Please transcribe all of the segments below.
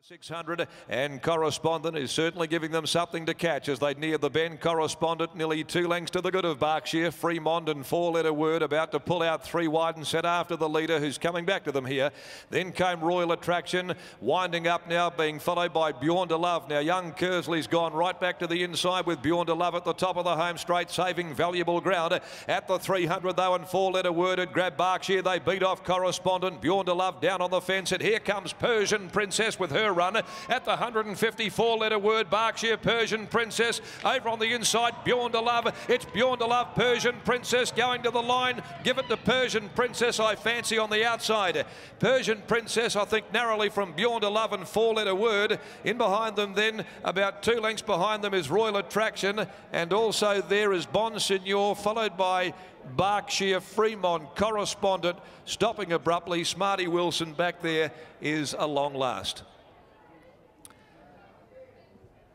600, and Correspondent is certainly giving them something to catch as they near the bend. Correspondent nearly 2 lengths to the good of Berkshire. Fremont and Four-Letter Word about to pull out 3 wide and set after the leader, who's coming back to them here. Then came Royal Attraction, winding up now, being followed by Beyond to Love. Now young Kersley's gone right back to the inside with Beyond to Love at the top of the home straight, saving valuable ground. At the 300 though, and Four-Letter Word had grabbed Berkshire. They beat off Correspondent. Beyond to Love down on the fence, and here comes Persian Princess with her run at the 154-letter word. Berkshire, Persian Princess over on the inside. Beyond to Love, it's Beyond to Love, Persian Princess going to the line. Give it to Persian Princess, I fancy, on the outside. Persian Princess, I think, narrowly from Beyond to Love and Four-Letter Word. In behind them then, about 2 lengths behind them, is Royal Attraction, and also there is Bon Signor, followed by Berkshire, Fremont, Correspondent, stopping abruptly. Smarty Wilson back there is a long last.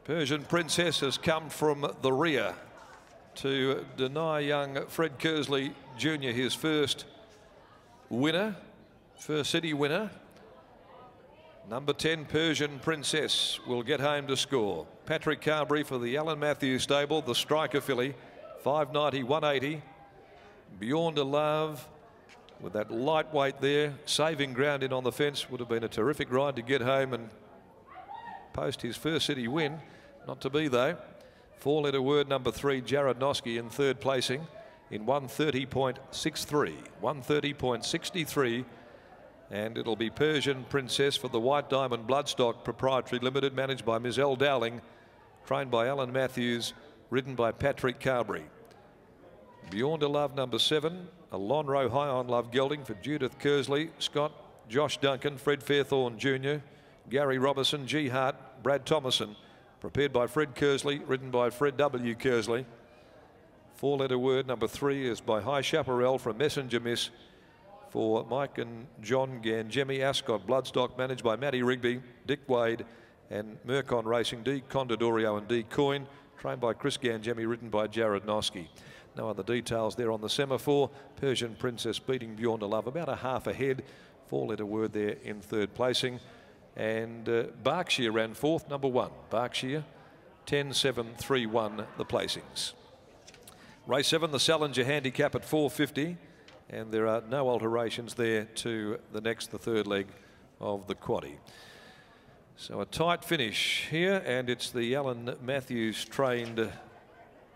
Persian Princess has come from the rear to deny young Fred Kersley Jr. his first winner, first city winner. Number 10, Persian Princess, will get home to score. Patrick Carberry for the Alan Matthews stable, the striker filly, 590, 180. Beyond to Love with that lightweight there, saving ground in on the fence. Would have been a terrific ride to get home and post his first city win. Not to be though. Four-letter word number 3, Jared Noski in third placing in 130.63. 130.63. And it'll be Persian Princess for the White Diamond Bloodstock Proprietary Limited, managed by Ms. L. Dowling, trained by Alan Matthews, ridden by Patrick Carberry. Beyond to Love number 7, a Lonhro High on Love gelding for Judith Kersley, Scott, Josh Duncan, Fred Fairthorne Jr., Gary Robertson, G. Hart, Brad Thomason, prepared by Fred Kersley, ridden by Fred W. Kersley. Four-letter word number 3 is by High Chaparral from Messenger Miss for Mike and John Gangemi. Ascot Bloodstock, managed by Matty Rigby, Dick Wade and Mercon Racing, D. Condodorio and D. Coyne, trained by Chris Gangemi, ridden by Jared Noski. No other details there on the semaphore. Persian Princess beating Beyond to Love about a half ahead. Four-letter word there in third placing. And Berkshire ran fourth, number 1. Berkshire, 10-7-3-1 the placings. Race 7, the Salinger handicap at 450. And there are no alterations there to the next, the third leg of the quaddie. So a tight finish here, and it's the Alan Matthews trained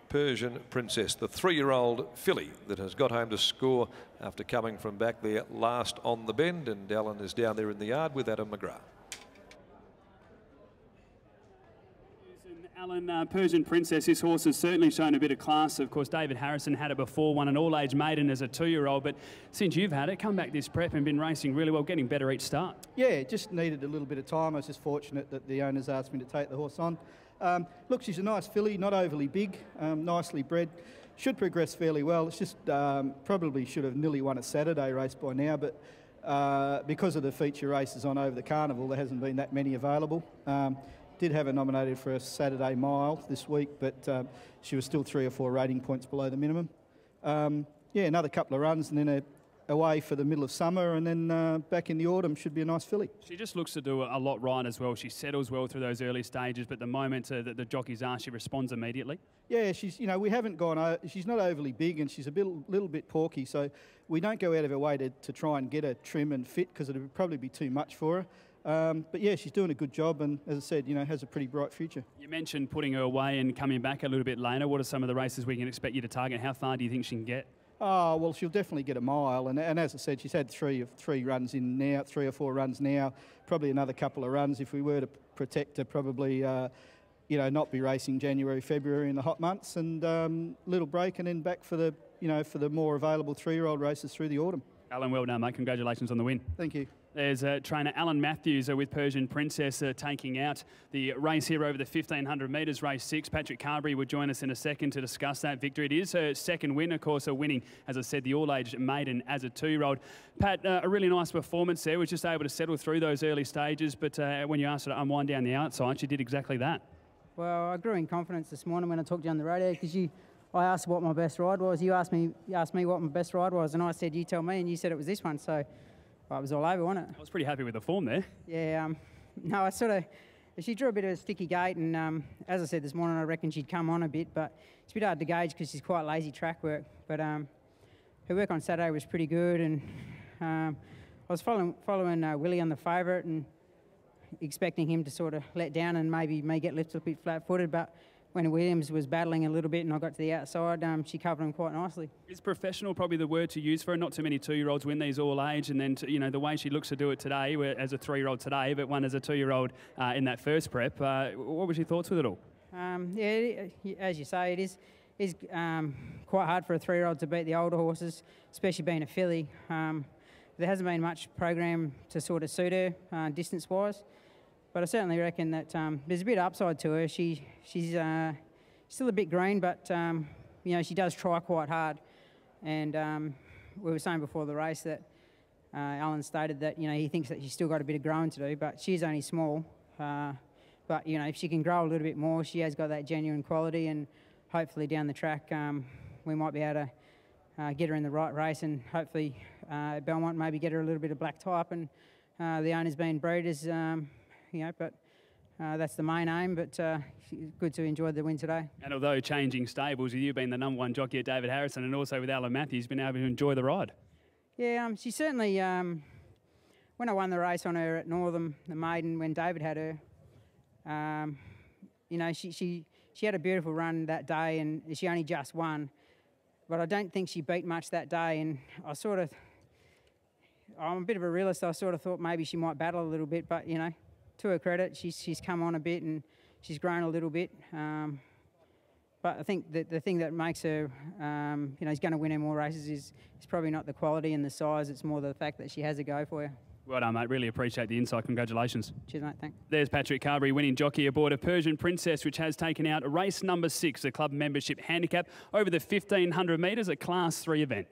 Persian Princess, the 3-year-old filly that has got home to score after coming from back there last on the bend. And Alan is down there in the yard with Adam McGrath. Alan, Persian Princess, this horse has certainly shown a bit of class. Of course, David Harrison had it before, won an all-age maiden as a 2-year-old, but since you've had it, come back this prep and been racing really well, getting better each start. Yeah, it just needed a little bit of time. I was just fortunate that the owners asked me to take the horse on. Look, she's a nice filly, not overly big, nicely bred. Should progress fairly well. It's just probably should have nearly won a Saturday race by now, but because of the feature races on over the carnival, there hasn't been that many available. Did have her nominated for a Saturday mile this week, but she was still 3 or 4 rating points below the minimum. Yeah, another couple of runs and then away for the middle of summer, and then back in the autumn should be a nice filly. She just looks to do a lot right as well. She settles well through those early stages, but the moment that the jockeys are, she responds immediately. Yeah, she's, you know, we haven't gone, she's not overly big, and she's a little bit porky, so we don't go out of our way to try and get her trim and fit, because it would probably be too much for her. But yeah, she's doing a good job, and as I said, you know, has a pretty bright future. You mentioned putting her away and coming back a little bit later. What are some of the races we can expect you to target? How far do you think she can get? Oh, well, she'll definitely get a mile, and as I said, she's had three runs in now, 3 or 4 runs now, probably another couple of runs. If we were to protect her, probably, you know, not be racing January, February in the hot months, and little break, and then back for the, you know, for the more available 3-year-old races through the autumn. Alan, well done, mate. Congratulations on the win. Thank you. There's trainer Alan Matthews with Persian Princess taking out the race here over the 1,500 metres, race 6. Patrick Carberry will join us in a second to discuss that victory. It is her second win, of course, winning, as I said, the all-age maiden as a 2-year-old. Pat, a really nice performance there. Was just able to settle through those early stages, but when you asked her to unwind down the outside, she did exactly that. Well, I grew in confidence this morning when I talked to you on the radio, because I asked what my best ride was. You asked me what my best ride was, and I said, you tell me, and you said it was this one, so I was all over, wasn't it? I was pretty happy with the form there. Yeah, No, she drew a bit of a sticky gait, and as I said this morning, I reckon she'd come on a bit, but it's a bit hard to gauge because she's quite lazy track work. But her work on Saturday was pretty good, and I was following Willie on the favourite and expecting him to sort of let down and maybe may get lifted a bit flat-footed, but when Williams was battling a little bit and I got to the outside, she covered him quite nicely. Is professional probably the word to use for her? Not too many 2-year-olds win these all age, and then the way she looks to do it today, as a 3-year-old today, but one as a 2-year-old in that first prep. What was your thoughts with it all? Yeah, as you say, it is quite hard for a 3-year-old to beat the older horses, especially being a filly. There hasn't been much program to sort of suit her distance-wise. But I certainly reckon that there's a bit of upside to her. She's still a bit green, but she does try quite hard. And we were saying before the race that Alan stated that he thinks that she's still got a bit of growing to do, but she's only small. But if she can grow a little bit more, she has got that genuine quality, and hopefully down the track we might be able to get her in the right race, and hopefully Belmont maybe get her a little bit of black type, and the owner's been breeders. But that's the main aim, but good to enjoy the win today. And although changing stables, with you being the #1 jockey at David Harrison and also with Alan Matthews, been able to enjoy the ride. Yeah, she certainly, when I won the race on her at Northam, the maiden, when David had her, she had a beautiful run that day, and she only just won. But I don't think she beat much that day, and I'm a bit of a realist. I sort of thought maybe she might battle a little bit, but, to her credit, she's come on a bit and she's grown a little bit. But I think that the thing that makes her, is going to win her more races is probably not the quality and the size. It's more the fact that she has a go for you. Well done, mate. Really appreciate the insight. Congratulations. Cheers, mate. Thanks. There's Patrick Carberry, winning jockey aboard a Persian Princess, which has taken out race number 6, the club membership handicap, over the 1,500 metres, a Class 3 event.